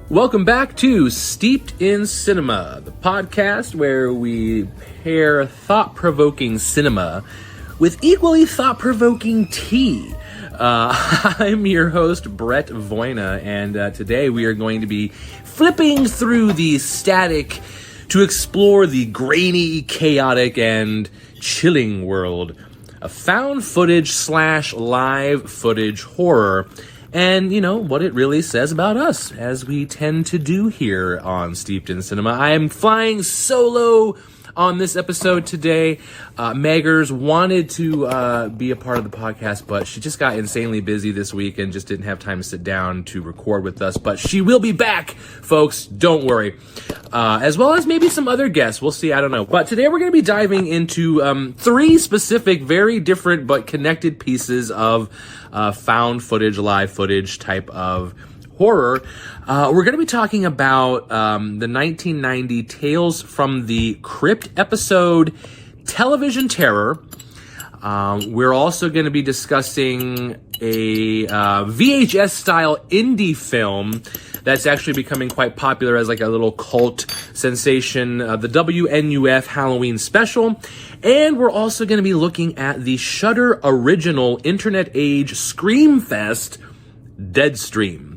Welcome back to Steeped in Cinema, the podcast where we pair thought-provoking cinema with equally thought-provoking tea. I'm your host, Brett Voyna, and today we are going to be flipping through the static to explore the grainy, chaotic, and chilling world of found footage / live footage horror. And, you know, what it really says about us, as we tend to do here on Steeped in Cinema. I am flying solo on this episode today. Meggers wanted to be a part of the podcast, but she just got insanely busy this week and just didn't have time to sit down to record with us. But she will be back, folks. Don't worry. As well as maybe some other guests. We'll see. I don't know. But today we're going to be diving into three specific, very different but connected pieces of found footage, live footage type of horror. We're going to be talking about the 1990 Tales from the Crypt episode, Television Terror. We're also going to be discussing a VHS-style indie film that's actually becoming quite popular as like a little cult sensation, the WNUF Halloween Special. And we're also going to be looking at the Shudder original Internet Age Screamfest, Deadstream.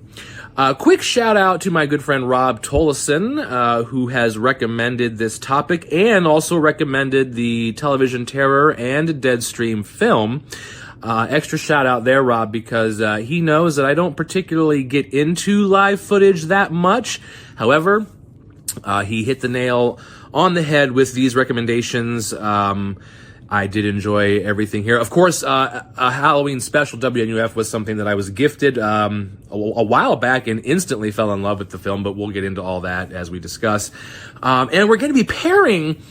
Quick shout out to my good friend Rob Tollison, who has recommended this topic and also recommended the Television Terror and Deadstream film. Extra shout out there, Rob, because he knows that I don't particularly get into live footage that much. However, he hit the nail on the head with these recommendations. I did enjoy everything here. Of course, a Halloween Special WNUF was something that I was gifted a while back and instantly fell in love with the film, but we'll get into all that as we discuss. And we're going to be pairing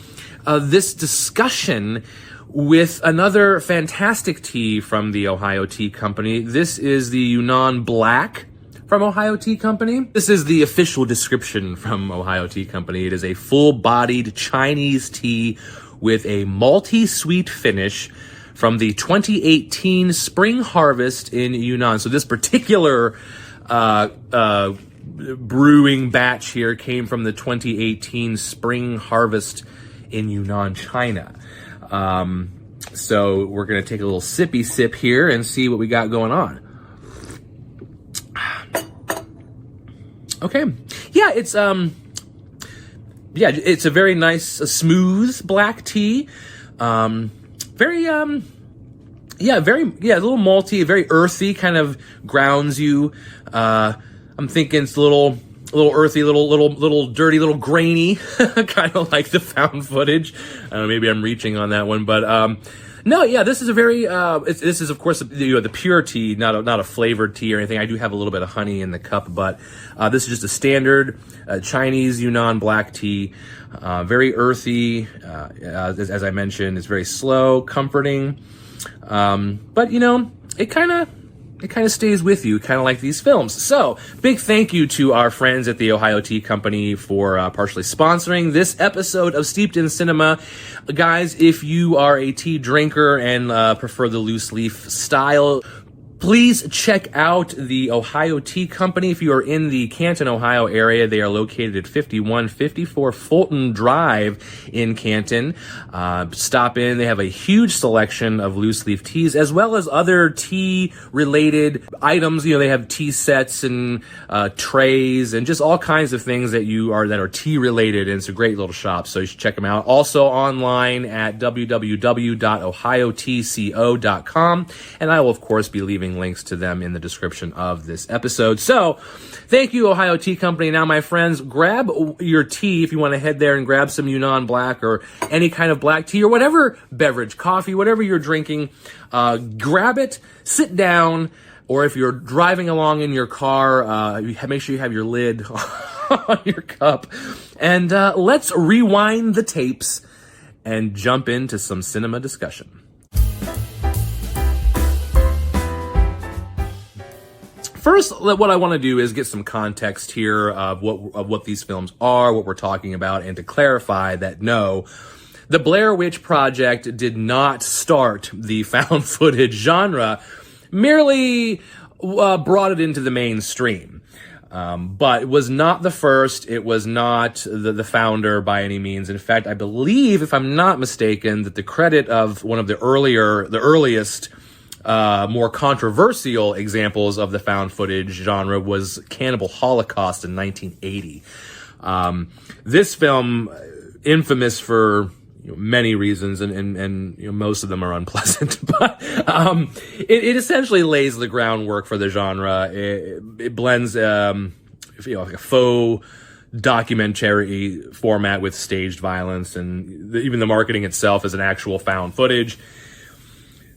this discussion with another fantastic tea from the Ohio Tea Company. This is the Yunnan Black from Ohio Tea Company. This is the official description from Ohio Tea Company. It is a full-bodied Chinese tea with a malty sweet finish from the 2018 spring harvest in Yunnan. So this particular brewing batch here came from the 2018 spring harvest in Yunnan, China. So we're going to take a little sippy sip here and see what we got going on. Okay. Yeah, it's a very nice, smooth black tea. A little malty, very earthy, kind of grounds you. I'm thinking it's a little earthy, little dirty, little grainy, kind of like the found footage. Maybe I'm reaching on that one, but no, yeah, this is a very this is of course the pure tea, not a flavored tea or anything. I do have a little bit of honey in the cup, but this is just a standard Chinese Yunnan black tea, very earthy. As I mentioned, it's very slow, comforting, but you know, it kind of stays with you, kind of like these films. So, big thank you to our friends at the Ohio Tea Company for partially sponsoring this episode of Steeped in Cinema. Guys, if you are a tea drinker and prefer the loose leaf style, please check out the Ohio Tea Company. If you are in the Canton, Ohio area, they are located at 5154 Fulton Drive in Canton. Stop in. They have a huge selection of loose leaf teas as well as other tea related items. You know, they have tea sets and trays and just all kinds of things that are tea related. And it's a great little shop. So you should check them out. Also online at www.ohiotco.com. And I will, of course, be leaving links to them in the description of this episode. So, thank you, Ohio Tea Company. Now, my friends, grab your tea if you want to head there and grab some Yunnan Black or any kind of black tea or whatever beverage, coffee, whatever you're drinking. Grab it, sit down, or if you're driving along in your car, make sure you have your lid on your cup. And let's rewind the tapes and jump into some cinema discussion. First, what I want to do is get some context here of what these films are, what we're talking about, and to clarify that no, the Blair Witch Project did not start the found footage genre, merely brought it into the mainstream. But it was not the first. It was not the founder by any means. In fact, I believe, if I'm not mistaken, that the credit of one of the earliest, more controversial examples of the found footage genre was Cannibal Holocaust in 1980. This film, infamous for many reasons, and most of them are unpleasant, but it essentially lays the groundwork for the genre. It blends like a faux documentary format with staged violence, and even the marketing itself is an actual found footage.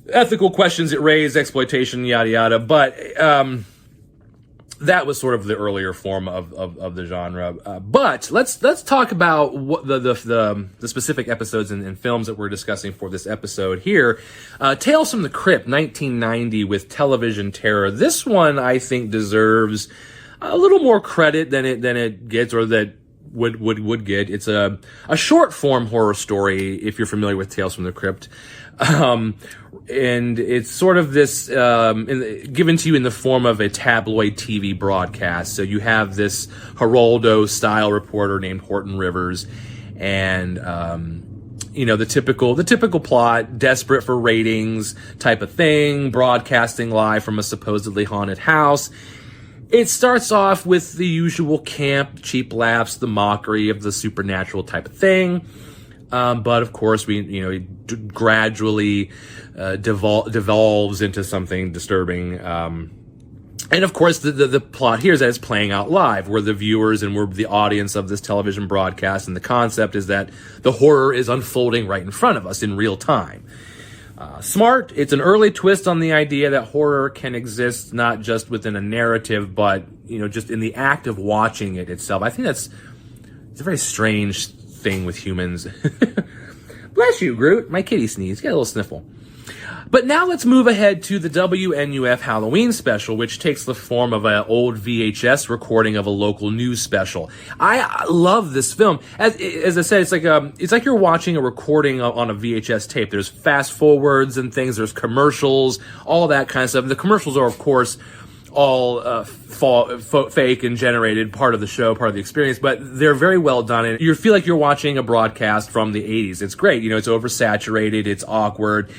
Ethical questions it raised, exploitation, yada yada, but that was sort of the earlier form of the genre. But let's talk about what the specific episodes and films that we're discussing for this episode here. Tales from the Crypt, 1990, with television terror. This one, I think, deserves a little more credit than it gets, or that would get. It's a short form horror story, if you're familiar with Tales from the Crypt. And it's sort of this, given to you in the form of a tabloid TV broadcast. So you have this Geraldo style reporter named Horton Rivers, and, the typical plot, desperate for ratings type of thing, broadcasting live from a supposedly haunted house. It starts off with the usual camp, cheap laughs, the mockery of the supernatural type of thing. But of course, it gradually devolves into something disturbing. And of course, the plot here is that it's playing out live. We're the viewers and we're the audience of this television broadcast. And the concept is that the horror is unfolding right in front of us in real time. Smart. It's an early twist on the idea that horror can exist not just within a narrative, but, just in the act of watching it itself. I think it's a very strange thing with humans. Bless you, Groot. My kitty sneezed. Get a little sniffle. But now let's move ahead to the WNUF Halloween Special, which takes the form of an old VHS recording of a local news special. I love this film. As I said, it's like you're watching a recording on a VHS tape. There's fast forwards and things. There's commercials, all that kind of stuff. The commercials are, of course, all fake and generated, part of the show, part of the experience, but they're very well done, and you feel like you're watching a broadcast from the 80s. It's great. It's oversaturated, it's awkward.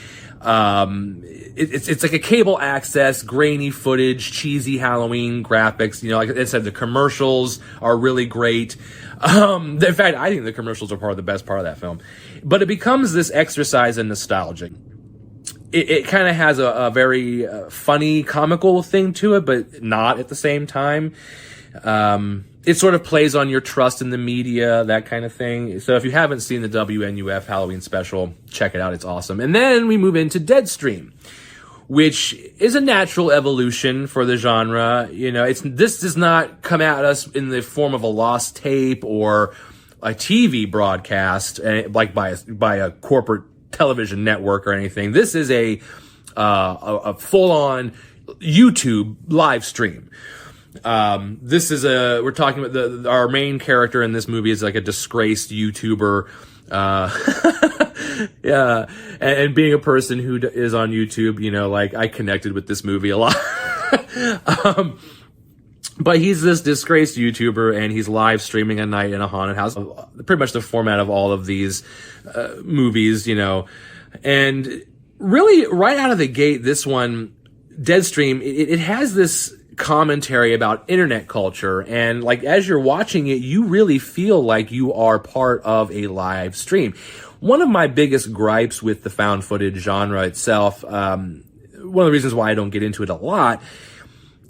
It's like a cable access, grainy footage, cheesy Halloween graphics. Like I said, the commercials are really great. In fact, I think the commercials are the best part of that film. But it becomes this exercise in nostalgia. It kind of has a very funny, comical thing to it, but not at the same time. It sort of plays on your trust in the media, that kind of thing. So if you haven't seen the WNUF Halloween Special, check it out. It's awesome. And then we move into Deadstream, which is a natural evolution for the genre. This does not come at us in the form of a lost tape or a TV broadcast, like by a corporate television network or anything. This is a full-on YouTube live stream. We're talking about our main character in this movie is like a disgraced YouTuber. Yeah. And being a person who is on YouTube, I connected with this movie a lot. But he's this disgraced YouTuber, and he's live streaming a night in a haunted house. Pretty much the format of all of these movies, And really, right out of the gate, this one, Deadstream, it has this commentary about internet culture, and as you're watching it, you really feel like you are part of a live stream. One of my biggest gripes with the found footage genre itself, one of the reasons why I don't get into it a lot,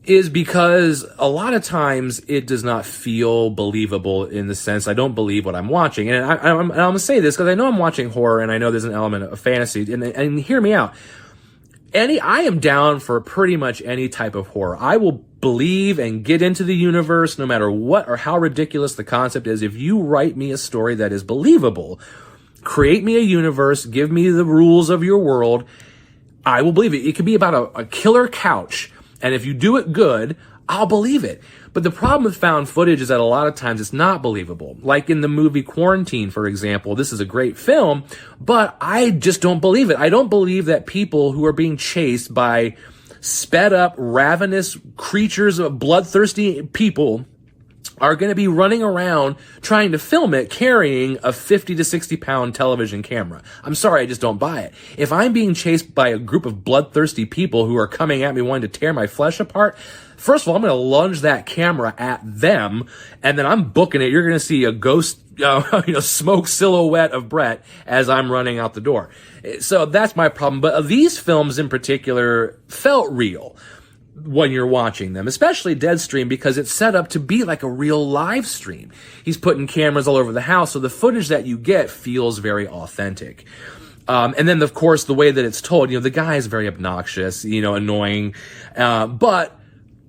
is because a lot of times it does not feel believable, in the sense I don't believe what I'm watching. And I'm going to say this because I know I'm watching horror, and I know there's an element of fantasy, and hear me out. I am down for pretty much any type of horror. I will believe and get into the universe no matter what or how ridiculous the concept is. If you write me a story that is believable, create me a universe, give me the rules of your world, I will believe it. It could be about a killer couch, and if you do it good, I'll believe it. But the problem with found footage is that a lot of times it's not believable. Like in the movie Quarantine, for example, this is a great film, but I just don't believe it. I don't believe that people who are being chased by sped up, ravenous creatures of bloodthirsty people are going to be running around trying to film it carrying a 50 to 60 pound television camera. I'm sorry, I just don't buy it. If I'm being chased by a group of bloodthirsty people who are coming at me wanting to tear my flesh apart, first of all, I'm going to lunge that camera at them, and then I'm booking it. You're going to see a ghost, smoke silhouette of Brett as I'm running out the door. So that's my problem. But these films in particular felt real when you're watching them, especially Deadstream, because it's set up to be like a real live stream. He's putting cameras all over the house, so the footage that you get feels very authentic. And then, of course, the way that it's told, the guy is very obnoxious, annoying, but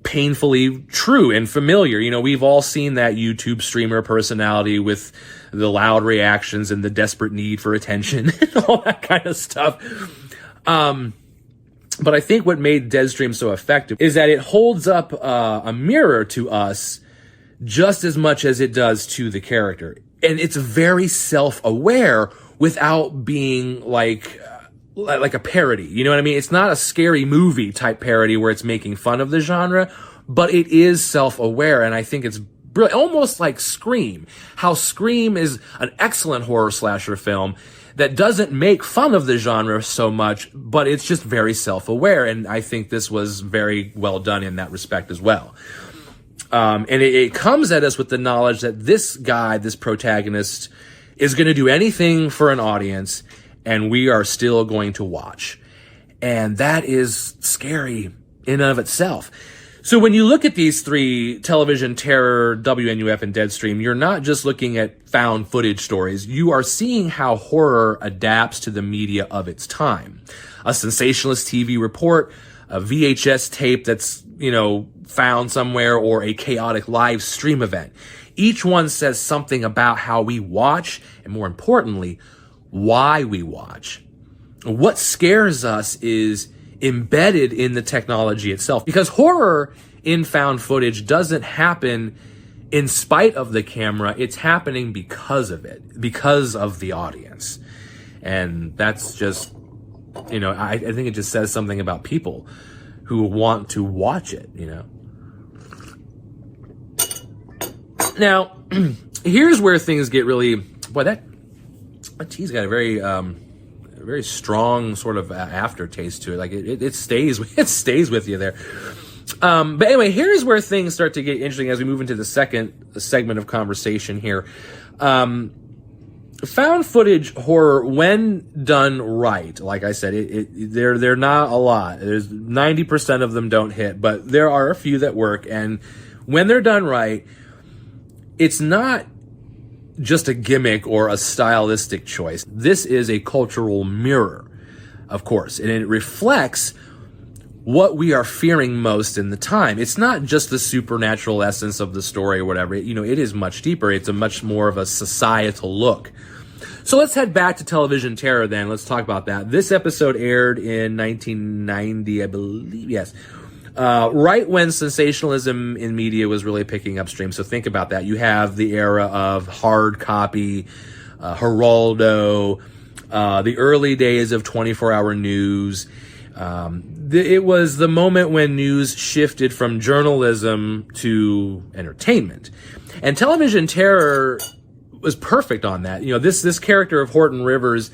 painfully true and familiar. We've all seen that YouTube streamer personality with the loud reactions and the desperate need for attention and all that kind of stuff. But I think what made Deadstream so effective is that it holds up a mirror to us just as much as it does to the character. And it's very self-aware without being like a parody. You know what I mean? It's not a scary movie type parody where it's making fun of the genre, but it is self-aware, and I think it's brilliant. Almost like Scream. How Scream is an excellent horror slasher film that doesn't make fun of the genre so much, but it's just very self-aware, and I think this was very well done in that respect as well. And it comes at us with the knowledge that this guy, this protagonist, is going to do anything for an audience, and we are still going to watch. And that is scary in and of itself. So when you look at these three, television, terror, WNUF, and Deadstream, you're not just looking at found footage stories. You are seeing how horror adapts to the media of its time. A sensationalist TV report, a VHS tape that's, found somewhere, or a chaotic live stream event. Each one says something about how we watch, and more importantly, why we watch. What scares us is embedded in the technology itself, because horror in found footage doesn't happen in spite of the camera. It's happening because of it, because of the audience. And that's just, I think it just says something about people who want to watch it, Now, here's where things get really, that tea's got a very strong sort of aftertaste to it. Like it stays with you there. But anyway, here's where things start to get interesting as we move into the second segment of conversation here. Found footage horror, when done right, like I said, they're not a lot. There's 90% of them don't hit, but there are a few that work. And when they're done right, it's not just a gimmick or a stylistic choice. This is a cultural mirror, of course, and it reflects what we are fearing most in the time. It's not just the supernatural essence of the story or whatever. It is much deeper. It's a much more of a societal look. So let's head back to television terror then. Let's talk about that. This episode aired in 1990, I believe. Yes. Right when sensationalism in media was really picking up steam. So think about that. You have the era of hard copy, Geraldo, the early days of 24-hour news. It was the moment when news shifted from journalism to entertainment. And television terror was perfect on that. This character of Horton Rivers,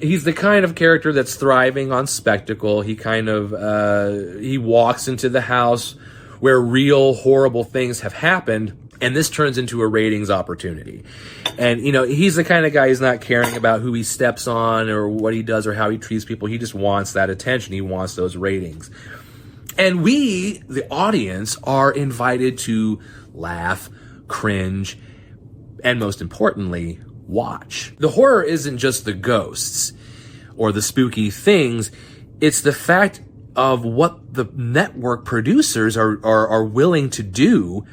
he's the kind of character that's thriving on spectacle. He he walks into the house where real horrible things have happened, and this turns into a ratings opportunity. And, he's the kind of guy who's not caring about who he steps on or what he does or how he treats people. He just wants that attention. He wants those ratings. And we, the audience, are invited to laugh, cringe, and most importantly, watch. The horror isn't just the ghosts or the spooky things. It's the fact of what the network producers are willing to do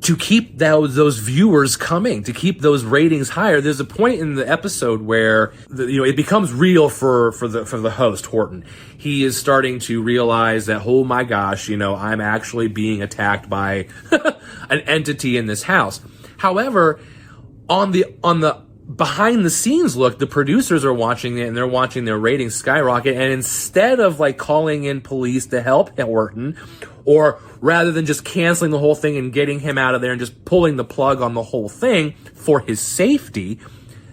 to keep those viewers coming, to keep those ratings higher. There's a point in the episode where it becomes real for the host, Horton. He is starting to realize that, oh my gosh, I'm actually being attacked by an entity in this house. However, on the behind the scenes look, the producers are watching it and they're watching their ratings skyrocket. And instead of like calling in police to help Horton, or rather than just canceling the whole thing and getting him out of there and just pulling the plug on the whole thing for his safety,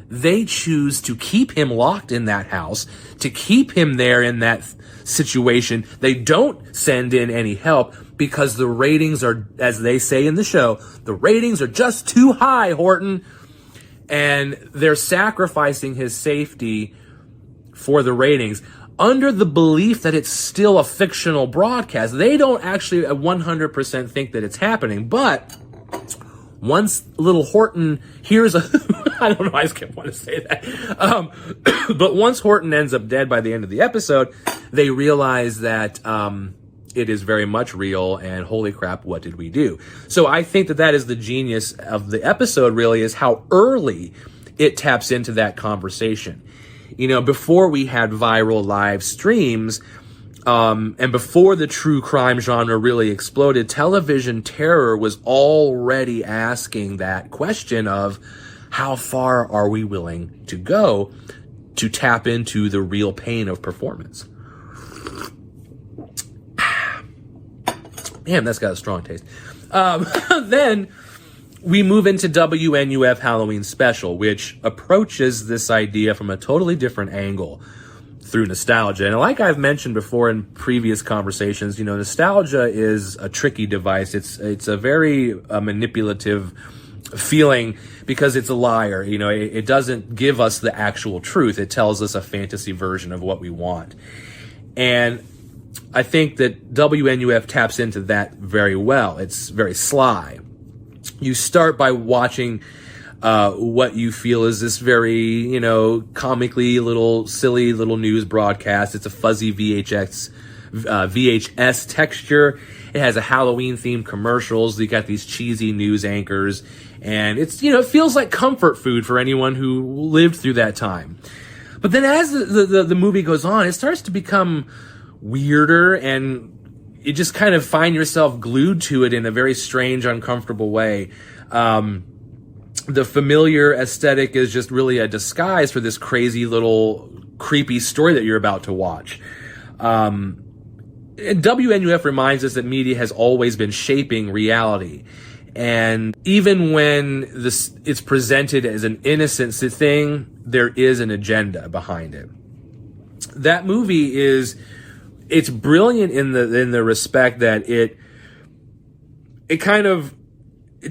they choose to keep him locked in that house, to keep him there in that situation. They don't send in any help because the ratings are, as they say in the show, the ratings are just too high, Horton. And they're sacrificing his safety for the ratings under the belief that it's still a fictional broadcast. They don't actually 100% think that it's happening, but once little Horton hears a, I don't know, I just kept wanting to say that. But once Horton ends up dead by the end of the episode, they realize that, it is very much real, and holy crap, what did we do? So I think that that is the genius of the episode, really, is how early it taps into that conversation. You know, before we had viral live streams, and before the true crime genre really exploded, television terror was already asking that question of how far are we willing to go to tap into the real pain of performance. Damn, that's got a strong taste. Then we move into WNUF Halloween Special, which approaches this idea from a totally different angle through nostalgia. And like I've mentioned before in previous conversations, you know, nostalgia is a tricky device. It's a very manipulative feeling because it's a liar. You know, it doesn't give us the actual truth. It tells us a fantasy version of what we want. And I think that WNUF taps into that very well. It's very sly. You start by watching what you feel is this very, you know, comically little, silly little news broadcast. It's a fuzzy VHS texture. It has a Halloween-themed commercials. You got these cheesy news anchors. And it's, you know, it feels like comfort food for anyone who lived through that time. But then as the movie goes on, it starts to become weirder, and you just kind of find yourself glued to it in a very strange, uncomfortable way. The familiar aesthetic is just really a disguise for this crazy little creepy story that you're about to watch. And WNUF reminds us that media has always been shaping reality. And even when it's presented as an innocent thing, there is an agenda behind it. That movie it's brilliant in the respect that it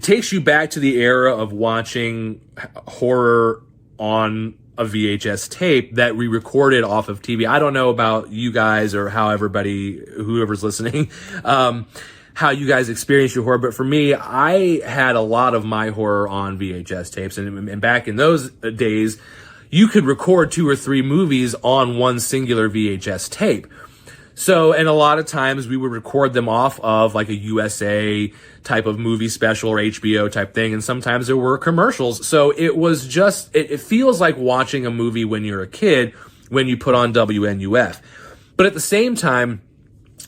takes you back to the era of watching horror on a VHS tape that we recorded off of TV. I don't know about you guys or how whoever's listening, how you guys experience your horror, but for me, I had a lot of my horror on VHS tapes, and back in those days, you could record 2 or 3 movies on one singular VHS tape. So, and a lot of times we would record them off of like a USA type of movie special or HBO type thing. And sometimes there were commercials. So it was just, it feels like watching a movie when you're a kid, when you put on WNUF. But at the same time,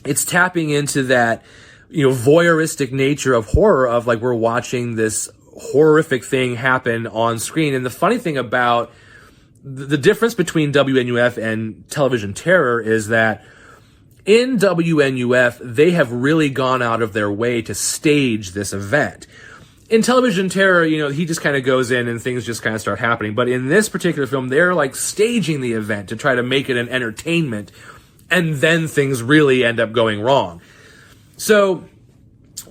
it's tapping into that, you know, voyeuristic nature of horror, of like we're watching this horrific thing happen on screen. And the funny thing about the difference between WNUF and television terror is that in WNUF, they have really gone out of their way to stage this event. In television terror, you know, he just kind of goes in and things just kind of start happening. But in this particular film, they're like staging the event to try to make it an entertainment. And then things really end up going wrong. So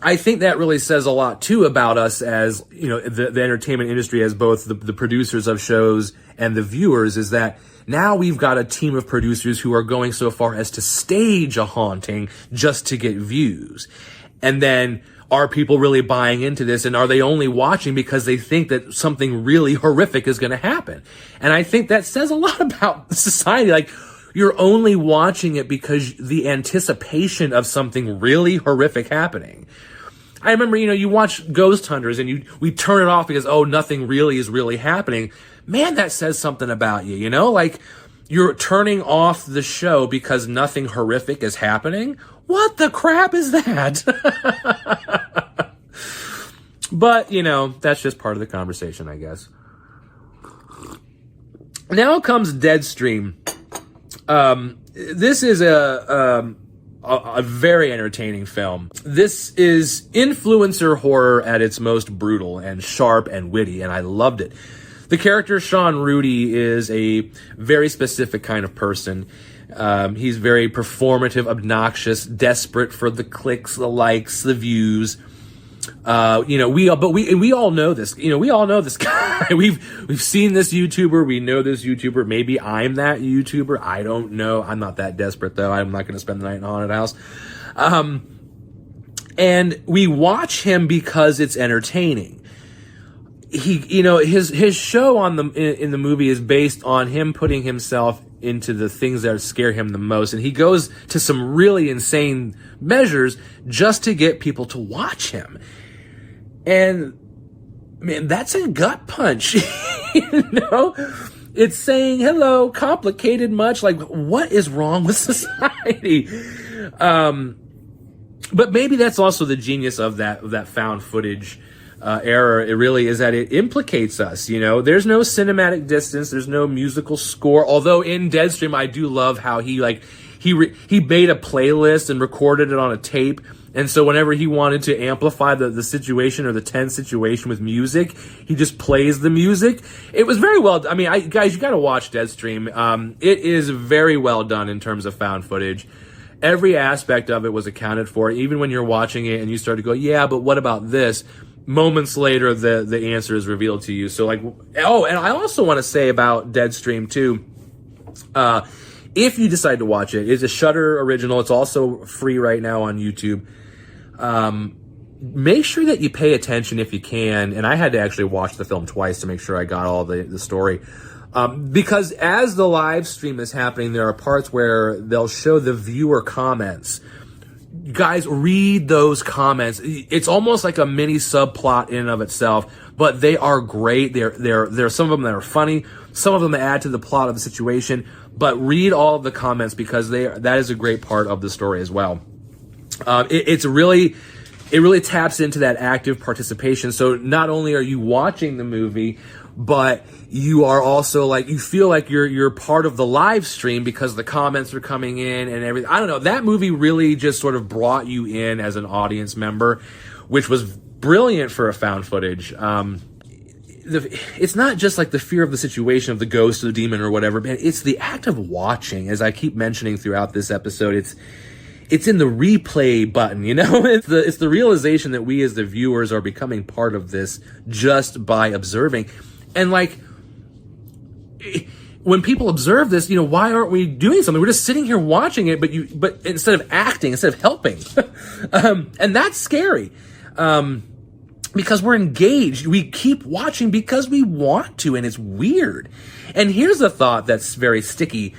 I think that really says a lot too about us as, you know, the entertainment industry, as both the producers of shows and the viewers, is that now we've got a team of producers who are going so far as to stage a haunting just to get views. And then are people really buying into this? And are they only watching because they think that something really horrific is going to happen? And I think that says a lot about society. Like, you're only watching it because the anticipation of something really horrific happening. I remember, you know, you watch Ghost Hunters and we turn it off because, oh, nothing really is really happening. Man, that says something about you, you know? Like, you're turning off the show because nothing horrific is happening? What the crap is that? But, you know, that's just part of the conversation, I guess. Now comes Deadstream. This is a very entertaining film. This is influencer horror at its most brutal and sharp and witty, and I loved it. The character Sean Rudy is a very specific kind of person. He's very performative, obnoxious, desperate for the clicks, the likes, the views. We all know this. We all know this guy. We've seen this YouTuber. We know this YouTuber. Maybe I'm that YouTuber. I don't know. I'm not that desperate though. I'm not going to spend the night in a haunted house. And we watch him because it's entertaining. His show in the movie is based on him putting himself into the things that scare him the most. And he goes to some really insane measures just to get people to watch him. And man, that's a gut punch. It's saying, hello, complicated much. Like, what is wrong with society? But maybe that's also the genius of that found footage error. It really is that it implicates us. There's no cinematic distance. There's no musical score. Although in Deadstream, I do love how he made a playlist and recorded it on a tape. And so whenever he wanted to amplify the situation or the tense situation with music, he just plays the music. It was very well. I mean, guys, you got to watch Deadstream. It is very well done in terms of found footage. Every aspect of it was accounted for. Even when you're watching it and you start to go, yeah, but what about this? Moments later, the answer is revealed to you. So and I also want to say about Deadstream too. If you decide to watch it, it's a Shudder original. It's also free right now on YouTube. Make sure that you pay attention if you can. And I had to actually watch the film twice to make sure I got all the story. Because as the live stream is happening, there are parts where they'll show the viewer comments. Guys, read those comments. It's almost like a mini subplot in and of itself, but they are great. There are some of them that are funny. Some of them add to the plot of the situation, but read all of the comments because that is a great part of the story as well. It really taps into that active participation. So not only are you watching the movie, but you are also you feel like you're part of the live stream because the comments are coming in and everything. I don't know. That movie really just sort of brought you in as an audience member, which was brilliant for a found footage. It's not just like the fear of the situation of the ghost or the demon or whatever, man. It's the act of watching, as I keep mentioning throughout this episode. It's in the replay button, It's the realization that we as the viewers are becoming part of this just by observing. And when people observe this, why aren't we doing something? We're just sitting here watching it, but instead of acting, instead of helping. And that's scary. Because we're engaged. We keep watching because we want to, and it's weird. And here's a thought that's very sticky.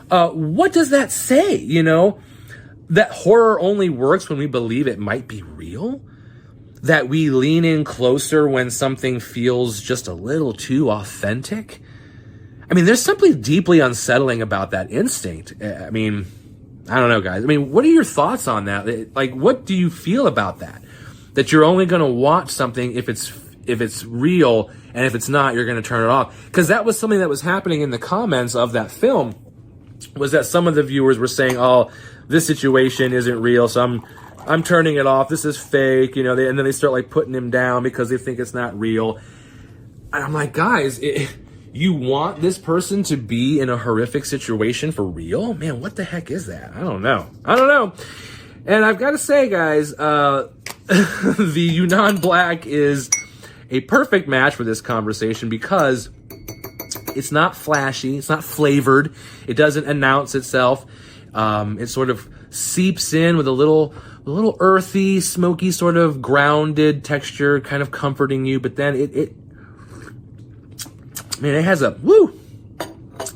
What does that say? That horror only works when we believe it might be real? That we lean in closer when something feels just a little too authentic? I mean, there's something deeply unsettling about that instinct. I mean, I don't know, guys. I mean, what are your thoughts on that? What do you feel about that? That you're only going to watch something if it's real, and if it's not, you're going to turn it off. Because that was something that was happening in the comments of that film, was that some of the viewers were saying, oh, this situation isn't real, so I'm turning it off. This is fake, and then they start putting him down because they think it's not real. And I'm like, guys, you want this person to be in a horrific situation for real? Man, what the heck is that? I don't know. And I've got to say, guys, the Yunnan Black is a perfect match for this conversation because it's not flashy, it's not flavored, it doesn't announce itself. It sort of seeps in with a little earthy, smoky, sort of grounded texture, kind of comforting you. But then it has a woo.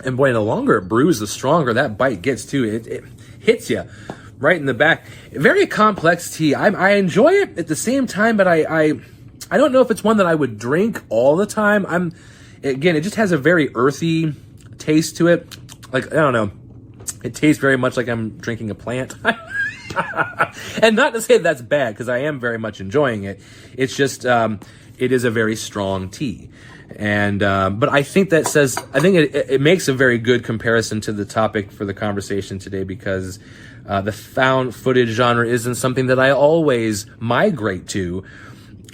And boy, the longer it brews, the stronger that bite gets too. It hits you right in the back. Very complex tea. I enjoy it at the same time, but I don't know if it's one that I would drink all the time. It just has a very earthy taste to it. I don't know. It tastes very much like I'm drinking a plant. And not to say that's bad, because I am very much enjoying it. It's just, it is a very strong tea. And, but I think it makes a very good comparison to the topic for the conversation today, because the found footage genre isn't something that I always migrate to.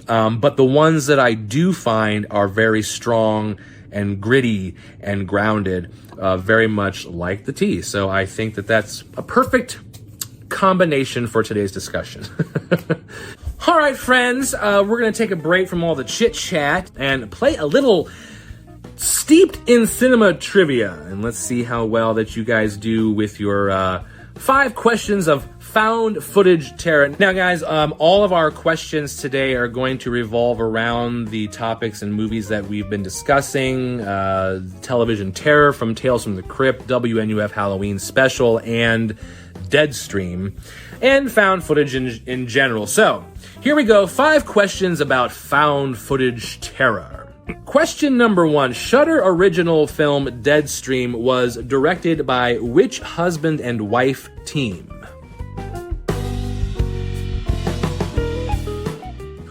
But the ones that I do find are very strong and gritty and grounded, very much like the tea. So I think that that's a perfect combination for today's discussion. All right, friends, we're going to take a break from all the chit-chat and play a little steeped in cinema trivia. And let's see how well that you guys do with your 5 questions of found footage terror. Now, guys, all of our questions today are going to revolve around the topics and movies that we've been discussing. Television terror from Tales from the Crypt, WNUF Halloween Special, and Deadstream, and found footage in general. So, here we go. 5 questions about found footage terror. Question number 1. Shudder original film Deadstream was directed by which husband and wife team?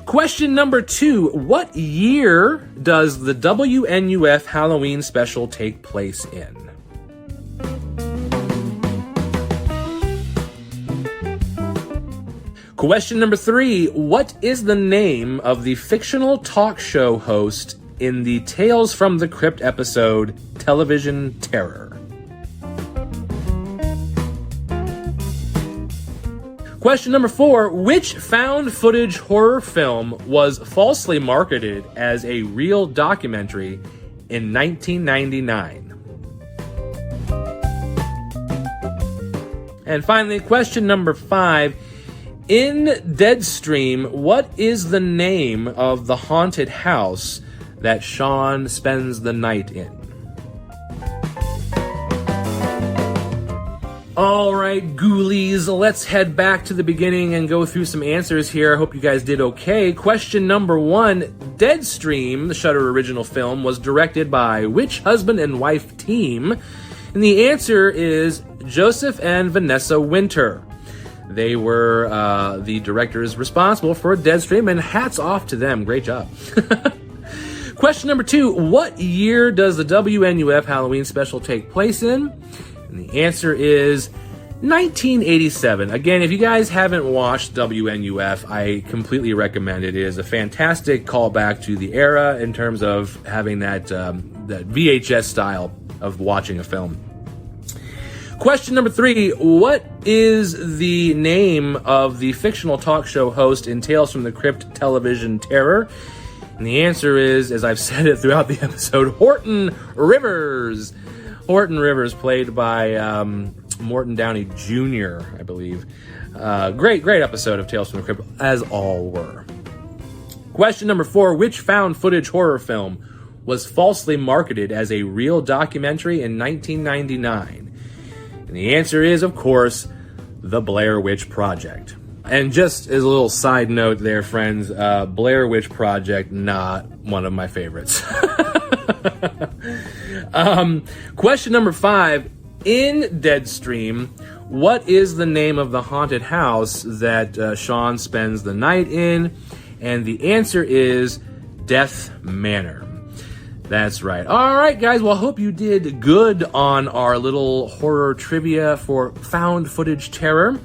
Question number 2. What year does the WNUF Halloween Special take place in? Question number 3. What is the name of the fictional talk show host in the Tales from the Crypt episode Television Terror? Question number 4. Which found footage horror film was falsely marketed as a real documentary in 1999? And finally, question number 5. In Deadstream, what is the name of the haunted house that Sean spends the night in? All right, ghoulies, let's head back to the beginning and go through some answers here. I hope you guys did okay. Question number 1, Deadstream, the Shudder original film, was directed by which husband and wife team? And the answer is Joseph and Vanessa Winter. They were the directors responsible for Deadstream, and hats off to them. Great job. Question number 2. What year does the WNUF Halloween Special take place in? And the answer is 1987. Again, if you guys haven't watched WNUF, I completely recommend it. It is a fantastic callback to the era in terms of having that VHS style of watching a film. Question number 3, what is the name of the fictional talk show host in Tales from the Crypt Television Terror? And the answer is, as I've said it throughout the episode, Horton Rivers. Horton Rivers, played by Morton Downey Jr., I believe. Great episode of Tales from the Crypt, as all were. Question number 4, which found footage horror film was falsely marketed as a real documentary in 1999? And the answer is, of course, The Blair Witch Project. And just as a little side note there, friends, Blair Witch Project, not one of my favorites. Question number 5, in Deadstream, what is the name of the haunted house that Sean spends the night in? And the answer is Death Manor. That's right. All right, guys. Well, I hope you did good on our little horror trivia for found footage terror.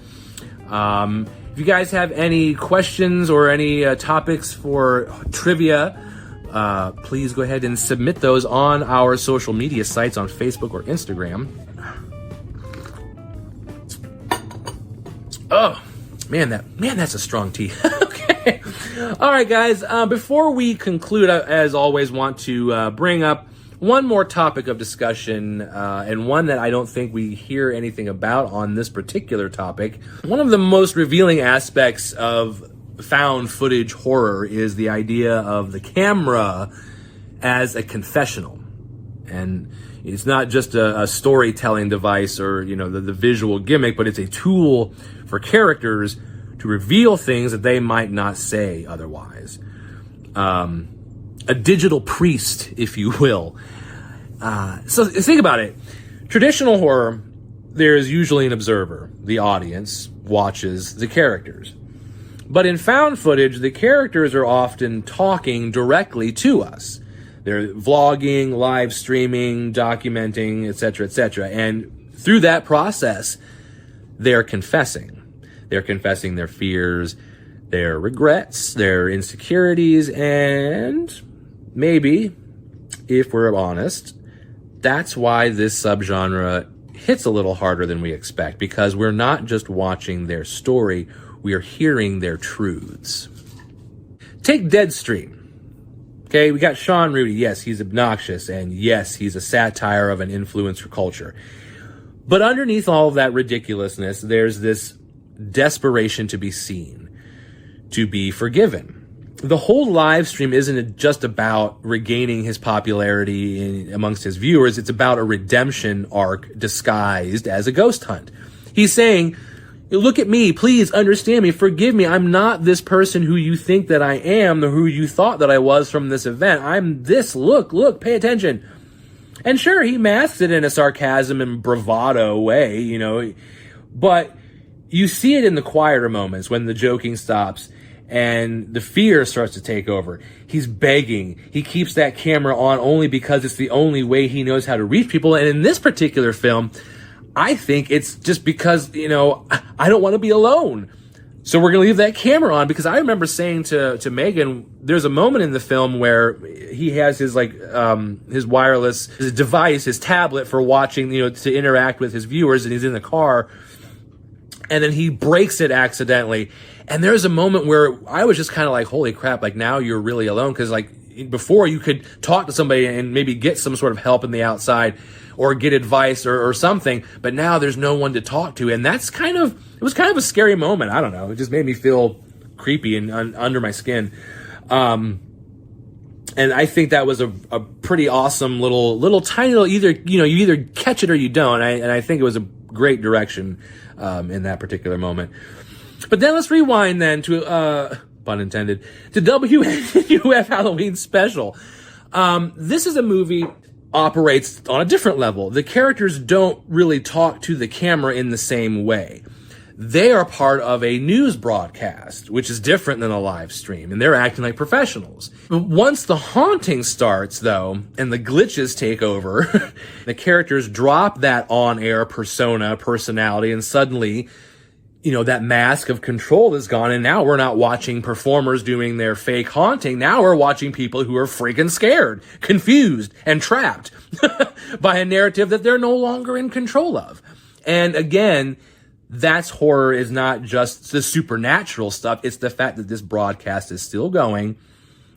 If you guys have any questions or any topics for trivia, please go ahead and submit those on our social media sites on Facebook or Instagram. Oh, that's a strong tea. Okay. All right, guys. Before we conclude, I, as always, want to bring up one more topic of discussion, and one that I don't think we hear anything about on this particular topic. One of the most revealing aspects of found footage horror is the idea of the camera as a confessional. And it's not just a storytelling device or, the visual gimmick, but it's a tool for characters to reveal things that they might not say otherwise. A digital priest, if you will. So think about it. Traditional horror there's usually an observer. The audience watches the characters. But in found footage, the characters are often talking directly to us. They're vlogging, live streaming, documenting, etc., etc. And through that process, they're confessing. They're confessing their fears, their regrets, their insecurities, and maybe, if we're honest, that's why this subgenre hits a little harder than we expect, because we're not just watching their story, we are hearing their truths. Take Deadstream. Okay, we got Sean Rudy. Yes, he's obnoxious, and yes, he's a satire of an influencer culture. But underneath all of that ridiculousness, there's this desperation to be seen, to be forgiven. The whole live stream isn't just about regaining his popularity amongst his viewers. It's about a redemption arc disguised as a ghost hunt. He's saying, look at me, please understand me, forgive me. I'm not this person who you think that I am, or who you thought that I was from this event. I'm this, look, pay attention. And sure, he masks it in a sarcasm and bravado way, but you see it in the quieter moments when the joking stops and the fear starts to take over. He's begging. He keeps that camera on only because it's the only way he knows how to reach people. And in this particular film, I think it's just because, I don't want to be alone. So we're going to leave that camera on, because I remember saying to Megan, there's a moment in the film where he has his his wireless, his device, his tablet for watching, to interact with his viewers, and he's in the car, and then he breaks it accidentally. And there's a moment where I was just kind of like, holy crap, now you're really alone. Because before you could talk to somebody and maybe get some sort of help in the outside or get advice or something, but now there's no one to talk to. And it was kind of a scary moment. I don't know. It just made me feel creepy and under my skin. And I think that was a pretty awesome little tiny little, you either catch it or you don't. And I think it was a great direction in that particular moment. But then let's rewind then to, pun intended, to WNUF Halloween Special. This is a movie operates on a different level. The characters don't really talk to the camera in the same way. They are part of a news broadcast, which is different than a live stream, and they're acting like professionals. But once the haunting starts, though, and the glitches take over, the characters drop that on-air personality, and suddenly, that mask of control is gone, and now we're not watching performers doing their fake haunting. Now we're watching people who are freaking scared, confused, and trapped by a narrative that they're no longer in control of. And again, that's horror, is not just the supernatural stuff. It's the fact that this broadcast is still going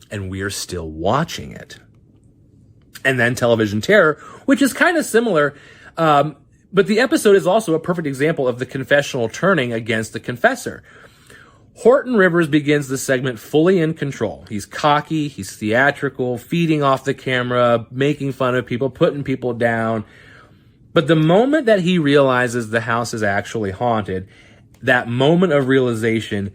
and we are still watching it. And then television terror, which is kind of similar, but the episode is also a perfect example of the confessional turning against the confessor. Horton Rivers begins the segment fully in control. He's cocky, he's theatrical, feeding off the camera, making fun of people, putting people down. But the moment that he realizes the house is actually haunted, that moment of realization,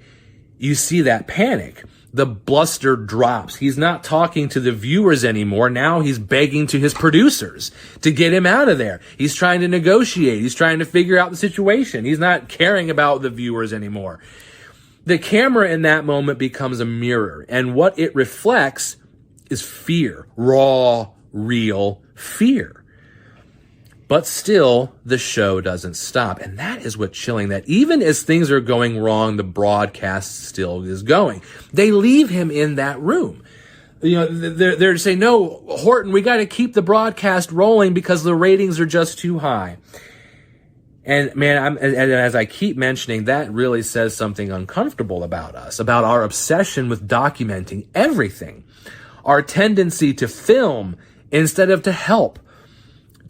you see that panic. The bluster drops. He's not talking to the viewers anymore. Now he's begging to his producers to get him out of there. He's trying to negotiate. He's trying to figure out the situation. He's not caring about the viewers anymore. The camera in that moment becomes a mirror, and what it reflects is fear. Raw, real fear. But still, the show doesn't stop. And that is what's chilling, that even as things are going wrong, the broadcast still is going. They leave him in that room. They're saying, no, Horton, we got to keep the broadcast rolling because the ratings are just too high. And man, as I keep mentioning, that really says something uncomfortable about us, about our obsession with documenting everything. Our tendency to film instead of to help,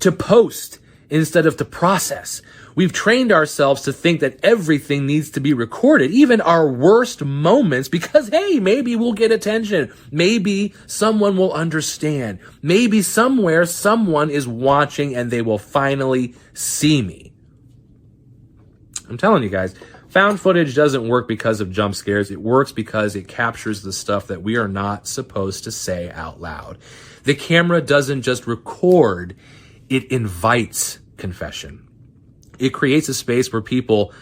to post instead of to process. We've trained ourselves to think that everything needs to be recorded, even our worst moments, because, hey, maybe we'll get attention. Maybe someone will understand. Maybe somewhere someone is watching and they will finally see me. I'm telling you guys, found footage doesn't work because of jump scares. It works because it captures the stuff that we are not supposed to say out loud. The camera doesn't just record, it invites confession. It creates a space where people,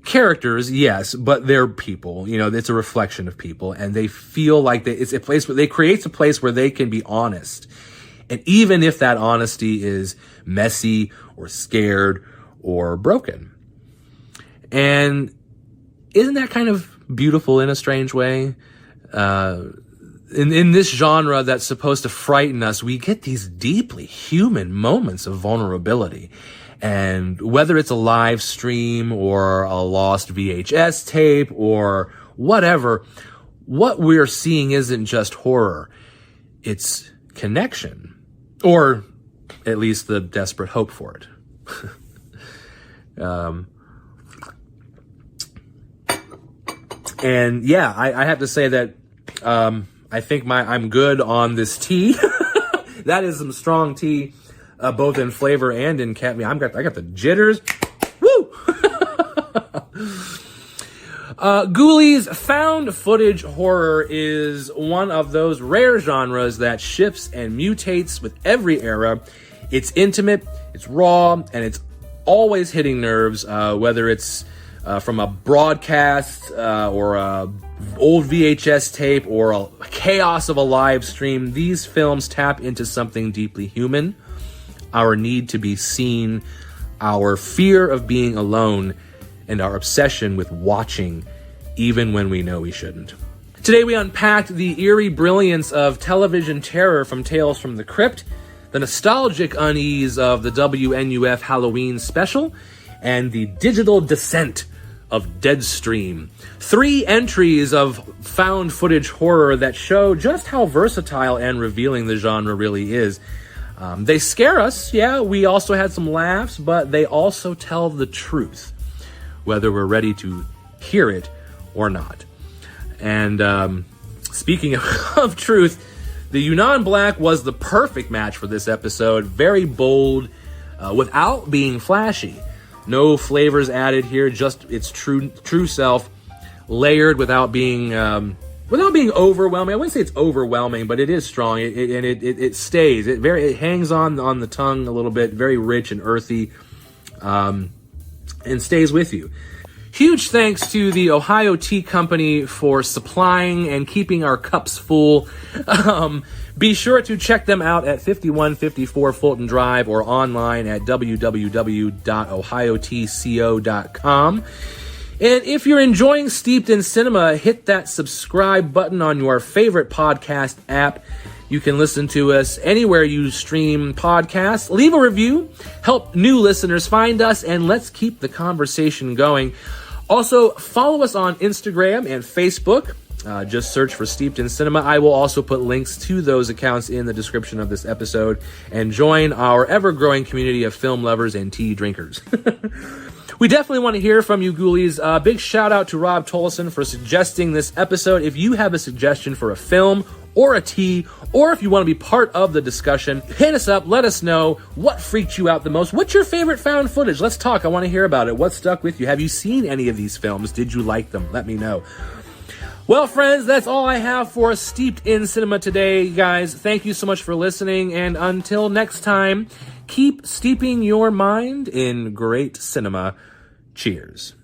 characters, yes, but they're people. You know, it's a reflection of people, and they feel like it's a place where they create a place where they can be honest. And even if that honesty is messy or scared or broken. And isn't that kind of beautiful in a strange way? In this genre that's supposed to frighten us, we get these deeply human moments of vulnerability. And whether it's a live stream or a lost VHS tape or whatever, what we're seeing isn't just horror. It's connection. Or at least the desperate hope for it. And yeah, I have to say that I think I'm good on this tea. That is some strong tea, both in flavor and in caffeine. I got the jitters. Woo! Ghoulies found footage horror is one of those rare genres that shifts and mutates with every era. It's intimate, it's raw, and it's always hitting nerves, whether it's from a broadcast or a old VHS tape or a chaos of a live stream. These films tap into something deeply human, our need to be seen, our fear of being alone, and our obsession with watching even when we know we shouldn't. Today we unpacked the eerie brilliance of television terror from Tales from the Crypt, the nostalgic unease of the WNUF Halloween Special, and the digital descent of Deadstream. 3 entries of found footage horror that show just how versatile and revealing the genre really is. They scare us, yeah, we also had some laughs, but they also tell the truth, whether we're ready to hear it or not. And speaking of truth, the Yunnan Black was the perfect match for this episode. Very bold, without being flashy. No flavors added here, just its true self, layered without being overwhelming. I wouldn't say it's overwhelming, but it is strong. It stays. It hangs on the tongue a little bit, very rich and earthy, and stays with you. Huge thanks to the Ohio Tea Company for supplying and keeping our cups full. Be sure to check them out at 5154 Fulton Drive or online at www.ohiotco.com. And if you're enjoying Steeped in Cinema, hit that subscribe button on your favorite podcast app. You can listen to us anywhere you stream podcasts. Leave a review, help new listeners find us, and let's keep the conversation going. Also, follow us on Instagram and Facebook. Just search for Steeped in Cinema. I will also put links to those accounts in the description of this episode. And join our ever-growing community of film lovers and tea drinkers. We definitely want to hear from you, Ghoulies. Big shout out to Rob Tolleson for suggesting this episode. If you have a suggestion for a film or a tea, or if you want to be part of the discussion, hit us up. Let us know what freaked you out the most. What's your favorite found footage? Let's talk. I want to hear about it. What stuck with you? Have you seen any of these films? Did you like them? Let me know. Well, friends, that's all I have for Steeped in Cinema today, guys. Thank you so much for listening, and until next time, keep steeping your mind in great cinema. Cheers.